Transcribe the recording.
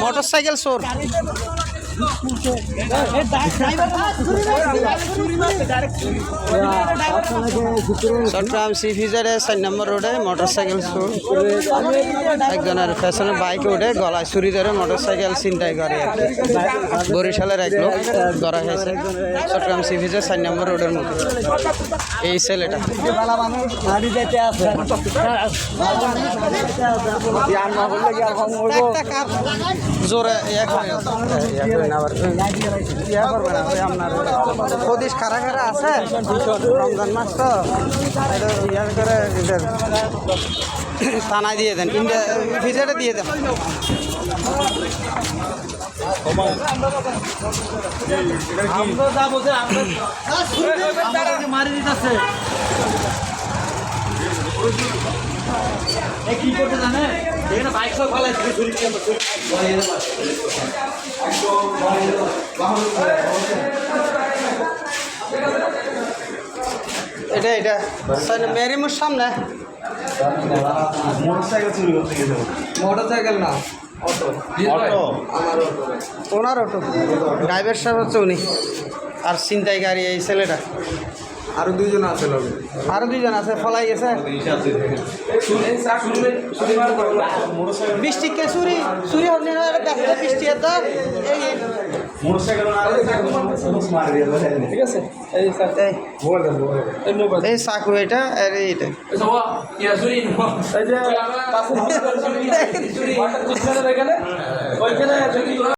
Motorcycle চোর Chittagong C ফিজারে 4 নম্বর রোডে motorcycle চোর একজনের পেছনে বাইকে উঠে গলায় ছুরি ধরে মোটরসাইকেল ছিনতাই করে। বরিশালের এক লোক ধরা হয়েছে চট্টগ্রাম সি ফিজার 4 নম্বর রোডের মধ্যে। এই ছেলেটা জোরে আপনার প্রদেশ খারা খারা আছে রমজান মাস তো ইয়ার করে থানায় দিয়ে দেন ইন্ডিয়া ভিজাটা দিয়ে দেন। মারি দিতেছে কি করতে জানে এখানে বাইক সব ফেলাইছে এটা এটা মেরিমোর সামনে মোটরসাইকেল চুরি করতে গেছে। মোটরসাইকেল না ওনার অটো ড্রাইভার সাহেব হচ্ছে উনি আর ছিনতাই গাড়ি এই ছেলেটা। আরো দুইজন আছে লগে, আরো দুইজন আছে ফলাই গেছে। বৃষ্টি কে চুরি চুরি হল বৃষ্টি এত এই চাকু এটা আর এইটা